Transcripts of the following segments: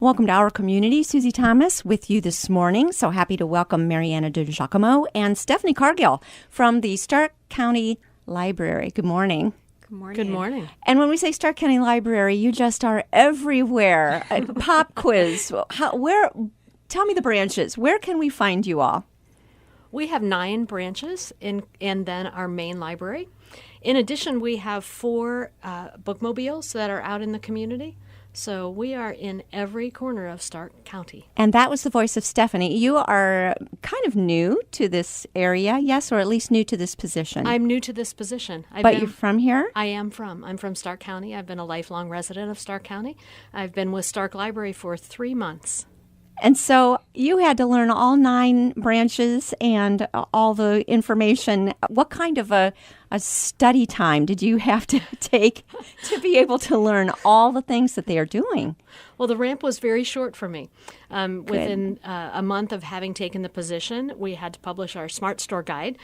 Welcome to our community. Susie Thomas with you this morning. So happy to welcome Mariana DiGiacomo and Stephanie Cargill from the Stark County Library. Good morning. Good morning. Good morning. And when we say Stark County Library, you just are everywhere. Pop quiz. Tell me the branches. Where can we find you all? We have 9 branches and then our main library. In addition, we have 4 bookmobiles that are out in the community. So we are in every corner of Stark County. And that was the voice of Stephanie. You are kind of new to this area, yes, or at least new to this position. I'm new to this position. You're from here? I'm from Stark County. I've been a lifelong resident of Stark County. I've been with Stark Library for 3 months. And so you had to learn all 9 branches and all the information. What kind of a study time did you have to take to be able to learn all the things that they are doing? Well, the ramp was very short for me. Within a month of having taken the position, we had to publish our Smart Store Guide.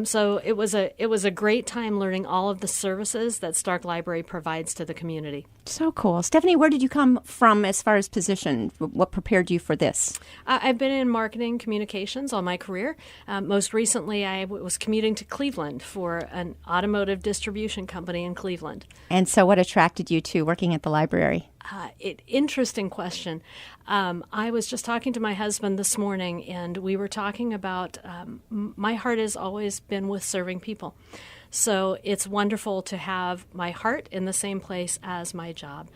So it was a great time learning all of the services that Stark Library provides to the community. So cool. Stephanie, where did you come from as far as position? What prepared you for this? I've been in marketing communications all my career. Most recently, I was commuting to Cleveland for an automotive distribution company in Cleveland. And so what attracted you to working at the library? Interesting question. I was just talking to my husband this morning, and we were talking about my heart has always been with serving people. So it's wonderful to have my heart in the same place as my job.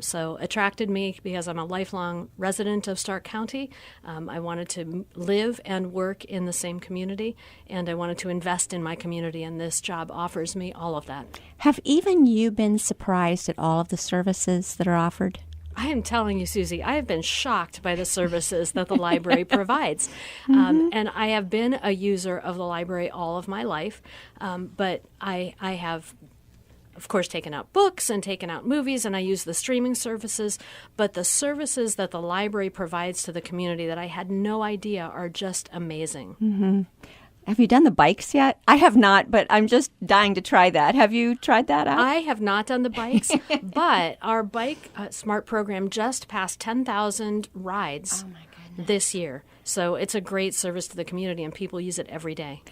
So attracted me because I'm a lifelong resident of Stark County. I wanted to live and work in the same community, and I wanted to invest in my community, and this job offers me all of that. Have even you been surprised at all of the services that are offered? I am telling you, Susie, I have been shocked by the services that the library provides. And I have been a user of the library all of my life, but I have, of course, taken out books and taken out movies, and I use the streaming services. But the services that the library provides to the community that I had no idea are just amazing. Mm-hmm. Have you done the bikes yet? I have not, but I'm just dying to try that. Have you tried that out? I have not done the bikes, but our Bike Smart program just passed 10,000 rides this year. So it's a great service to the community, and people use it every day.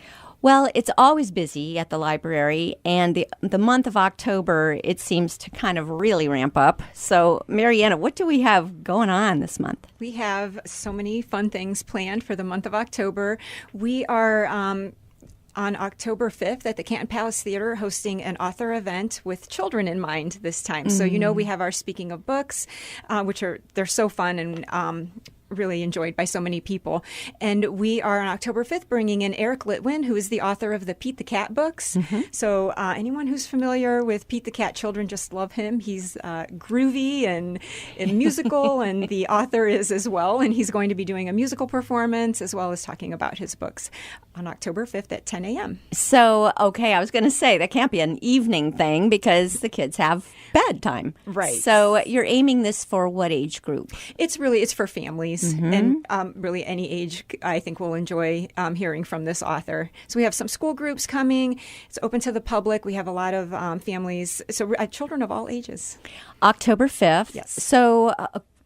Well, it's always busy at the library, and the month of October, it seems to kind of really ramp up. So, Mariana, what do we have going on this month? We have so many fun things planned for the month of October. We are on October 5th at the Canton Palace Theater hosting an author event with children in mind this time. So, we have our Speaking of Books, they're so fun and really enjoyed by so many people. And we are on October 5th bringing in Eric Litwin, who is the author of the Pete the Cat books. So anyone who's familiar with Pete the Cat, children just love him. He's groovy and musical, and the author is as well. And he's going to be doing a musical performance as well as talking about his books on October 5th at 10 a.m. So, okay, I was going to say that can't be an evening thing because the kids have bedtime. Right. So you're aiming this for what age group? It's for families. And really any age, I think, will enjoy hearing from this author. So we have some school groups coming. It's open to the public. We have a lot of families, so children of all ages. October 5th. Yes. So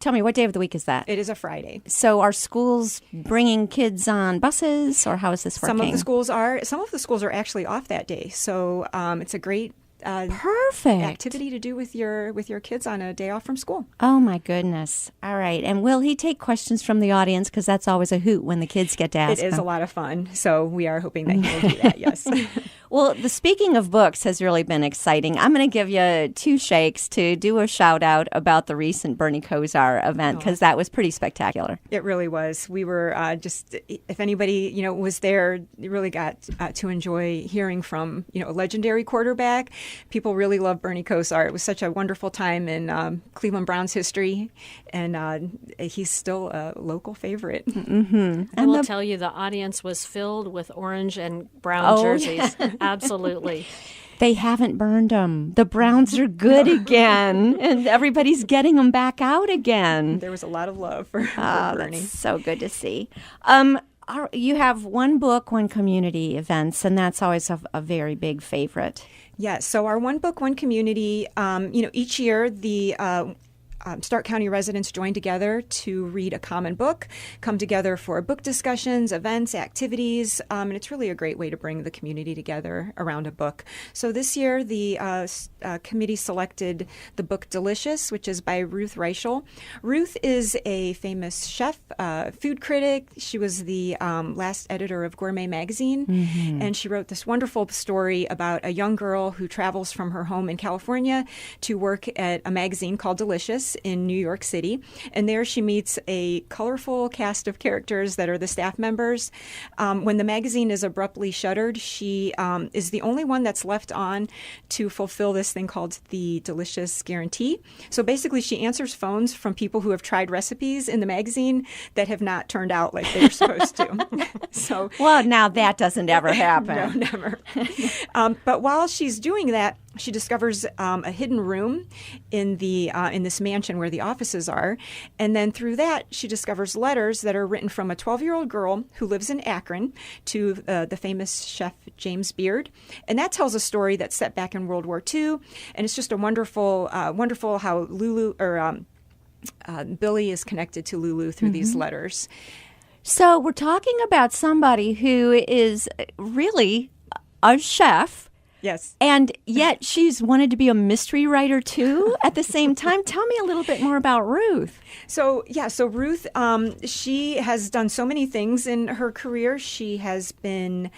tell me, what day of the week is that? It is a Friday. So are schools bringing kids on buses, or how is this working? Some of the schools are actually off that day. So it's a great perfect activity to do with your kids on a day off from school. Oh my goodness. All right. And will he take questions from the audience? Because that's always a hoot when the kids get to ask It is them. a lot of fun. So we are hoping that he will do that, yes. Well, the Speaking of Books has really been exciting. I'm going to give you 2 shakes to do a shout out about the recent Bernie Kosar event, because that was pretty spectacular. It really was. We were if anybody, was there, you really got to enjoy hearing from, a legendary quarterback. People really love Bernie Kosar. It was such a wonderful time in Cleveland Browns history, and he's still a local favorite. Mm-hmm. I will tell you, the audience was filled with orange and brown jerseys. Absolutely. They haven't burned them. The Browns are good again, and everybody's getting them back out again. There was a lot of love for Bernie. That's so good to see. You have one book, one community events, and that's always a very big favorite. Yes. So our One Book, One Community, each year the Stark County residents join together to read a common book, come together for book discussions, events, activities, and it's really a great way to bring the community together around a book. So this year, the committee selected the book Delicious, which is by Ruth Reichel. Ruth is a famous chef, food critic. She was the last editor of Gourmet magazine, and she wrote this wonderful story about a young girl who travels from her home in California to work at a magazine called Delicious in New York City. And there she meets a colorful cast of characters that are the staff members. When the magazine is abruptly shuttered, she is the only one that's left on to fulfill this thing called the Delicious Guarantee. So basically, she answers phones from people who have tried recipes in the magazine that have not turned out like they were supposed to. So, well, now that doesn't ever happen. No, never. But while she's doing that, she discovers a hidden room in this mansion where the offices are. And then through that, she discovers letters that are written from a 12-year-old girl who lives in Akron to the famous chef James Beard. And that tells a story that's set back in World War II. And it's just a wonderful how Billy is connected to Lulu through these letters. So we're talking about somebody who is really a chef. Yes. And yet she's wanted to be a mystery writer, too, at the same time. Tell me a little bit more about Ruth. So Ruth, she has done so many things in her career. She has been,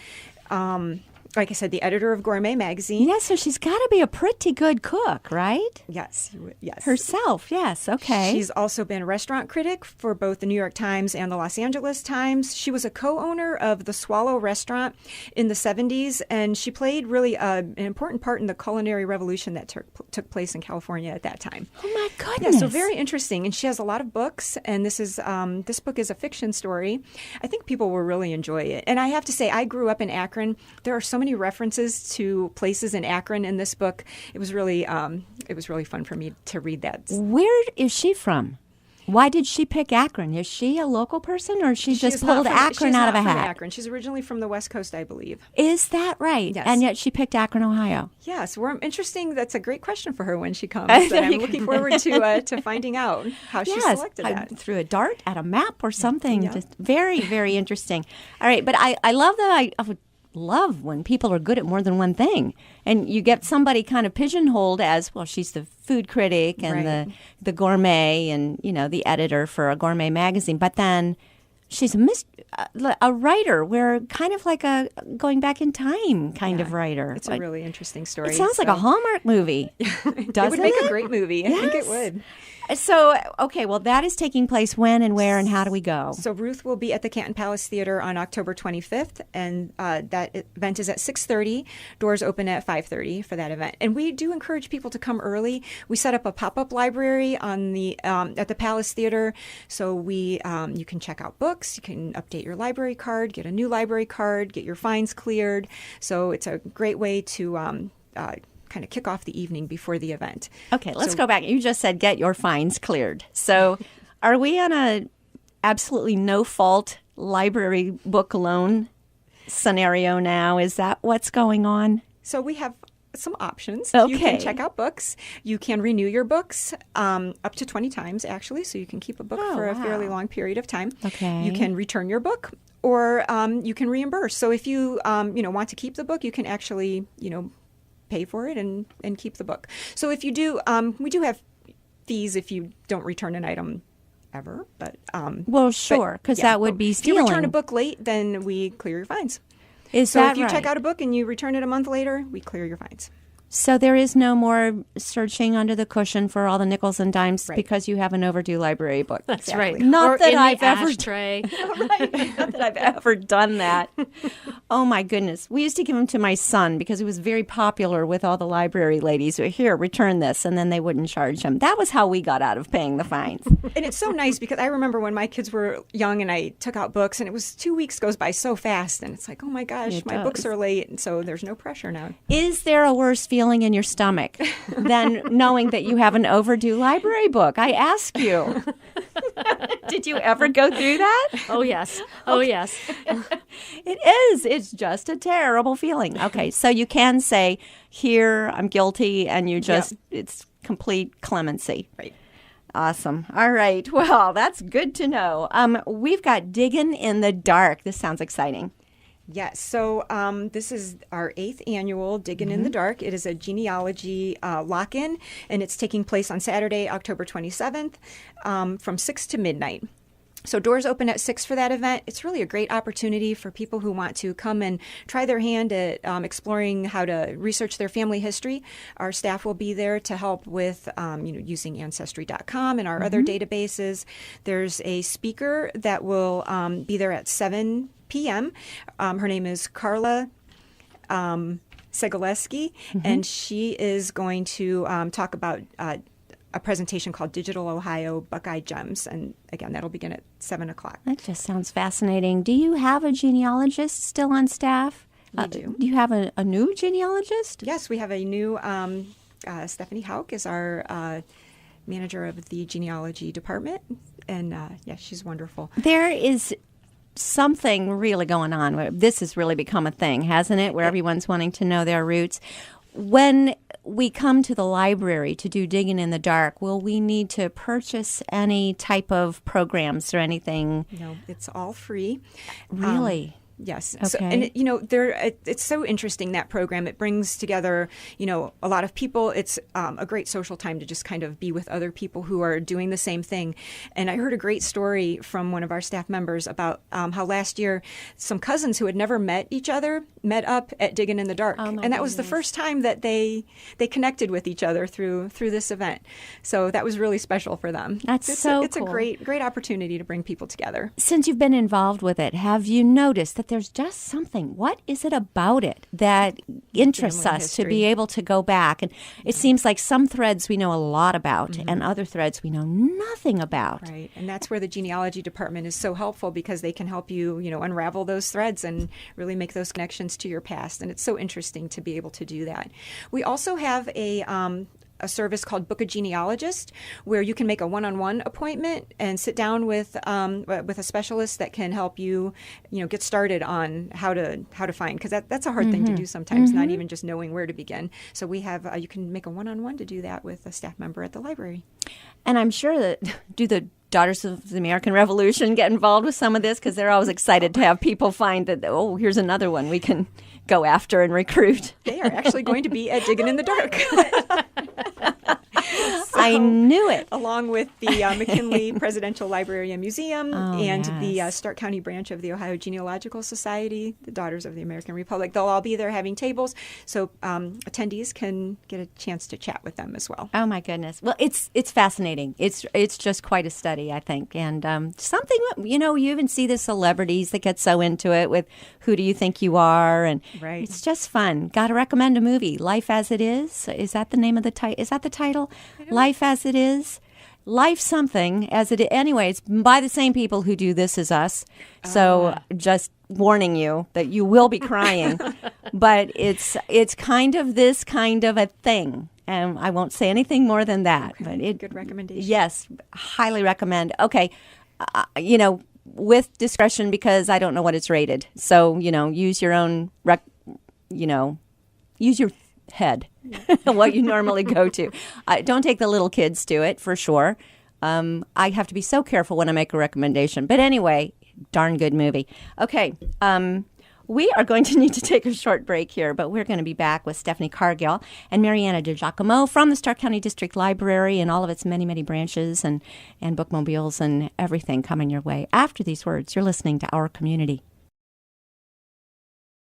like I said, the editor of Gourmet magazine. Yes, so she's got to be a pretty good cook, right? Yes. Herself, yes, okay. She's also been a restaurant critic for both the New York Times and the Los Angeles Times. She was a co-owner of the Swallow restaurant in the 70s, and she played really an important part in the culinary revolution that took place in California at that time. Oh, my goodness. Yeah, so very interesting. And she has a lot of books, and this book is a fiction story. I think people will really enjoy it. And I have to say, I grew up in Akron. There are so many references to places in Akron in this book. It was really fun for me to read that. Where is she from? Why did she pick Akron? Is she a local person, or she just pulled Akron out of a hat? Akron. She's originally from the West Coast, I believe. Is that right? Yes. And yet she picked Akron, Ohio. Yes. Interesting. That's a great question for her when she comes. And I'm looking forward to finding out how she selected that. Threw a dart at a map or something. Yeah. Just very, very interesting. All right. But I love that. I would love when people are good at more than one thing, and you get somebody kind of pigeonholed as, well, she's the food critic and the gourmet and the editor for a gourmet magazine, but then she's a writer. We're kind of like a going back in time kind of writer. It's a really interesting story. It sounds like a Hallmark movie. It would make a great movie. I think it would. So, okay, well, that is taking place when and where and how do we go? So Ruth will be at the Canton Palace Theater on October 25th, and that event is at 6:30. Doors open at 5:30 for that event. And we do encourage people to come early. We set up a pop-up library on at the Palace Theater, so you can check out books, you can update your library card, get a new library card, get your fines cleared. So it's a great way to kind of kick off the evening before the event. Okay, let's go back. You just said get your fines cleared. So are we on a absolutely no-fault library book loan scenario now? Is that what's going on? So we have some options. Okay. You can check out books. You can renew your books up to 20 times, actually, so you can keep a book for a fairly long period of time. Okay. You can return your book, or you can reimburse. So if you want to keep the book, you can actually pay for it and keep the book. So if you do, we do have fees if you don't return an item ever. But well, sure, because that would be stealing. If you return a book late, then we clear your fines. Is so that if you right? check out a book and you return it a month later, we clear your fines. So there is no more searching under the cushion for all the nickels and dimes because you have an overdue library book. That's right. Not or that in I've the ever ashtray. Right. Not that I've ever done that. Oh my goodness. We used to give them to my son because he was very popular with all the library ladies. Here, return this, and then they wouldn't charge him. That was how we got out of paying the fines. And it's so nice because I remember when my kids were young and I took out books, and it was 2 weeks goes by so fast, and it's like, oh my gosh, my books are late, and so there's no pressure now. Is there a worse feeling in your stomach than knowing that you have an overdue library book? I ask you. Did you ever go through that? Oh, yes. Oh, yes. It is. It's just a terrible feeling. Okay, so you can say, here, I'm guilty, and you just, it's complete clemency. Right. Awesome. All right. Well, that's good to know. We've got Digging in the Dark. This sounds exciting. Yes. So this is our 8th annual Digging in the Dark. It is a genealogy lock-in, and it's taking place on Saturday, October 27th from 6 to midnight. So doors open at 6 for that event. It's really a great opportunity for people who want to come and try their hand at exploring how to research their family history. Our staff will be there to help with using Ancestry.com and our other databases. There's a speaker that will be there at 7 p.m. Her name is Carla Segaleski, and she is going to talk about a presentation called Digital Ohio Buckeye Gems. And again, that'll begin at 7 o'clock. That just sounds fascinating. Do you have a genealogist still on staff? We do. Do you have a new genealogist? Yes, we have a new Stephanie Hauk is our manager of the genealogy department. And she's wonderful. There is something really going on. This has really become a thing, hasn't it? Where everyone's wanting to know their roots. When we come to the library to do Digging in the Dark, will we need to purchase any type of programs or anything? No, it's all free. Really? Yes. Okay. So, and it's so interesting, that program. It brings together, a lot of people. It's a great social time to just kind of be with other people who are doing the same thing. And I heard a great story from one of our staff members about how last year some cousins who had never met each other met up at Digging in the Dark. And that was the first time that they connected with each other through this event. So that was really special for them. It's cool. a great opportunity to bring people together. Since you've been involved with it, have you noticed that there's just something? What is it about it that interests Family us history. to be able to go back? And it seems like some threads we know a lot about, and other threads we know nothing about. Right, and that's where the genealogy department is so helpful, because they can help you, unravel those threads and really make those connections to your past. And it's so interesting to be able to do that. We also have a service called Book a Genealogist, where you can make a one-on-one appointment and sit down with a specialist that can help you, get started on how to find, because that's a hard thing to do sometimes, not even just knowing where to begin. So we have you can make a one-on-one to do that with a staff member at the library. And I'm sure that do the Daughters of the American Revolution get involved with some of this, because they're always excited to have people find that, oh, here's another one we can go after and recruit. They are actually going to be at Digging in the Dark. I knew it. Along with the McKinley Presidential Library and Museum and the Stark County branch of the Ohio Genealogical Society, the Daughters of the American Republic. They'll all be there having tables, so attendees can get a chance to chat with them as well. Oh my goodness! Well, it's fascinating. It's just quite a study, I think, and something you even see the celebrities that get so into it with Who Do You Think You Are, and Right. It's just fun. Got to recommend a movie, Life as It Is. Is that the name of the title? Is that the title? Life as It Is. Life something as it. Anyway, it's by the same people who do This Is Us. So just warning you that you will be crying, but it's kind of this kind of a thing. And I won't say anything more than that. But Good recommendation. Yes, highly recommend. Okay, with discretion, because I don't know what it's rated. So use your own. Use your head. What you normally go to. Don't take the little kids to it, for sure. I have to be so careful when I make a recommendation. But anyway, darn good movie. Okay, we are going to need to take a short break here, but we're going to be back with Stephanie Cargill and Mariana DiGiacomo from the Stark County District Library and all of its many, many branches and bookmobiles and everything coming your way. After these words, you're listening to Our Community.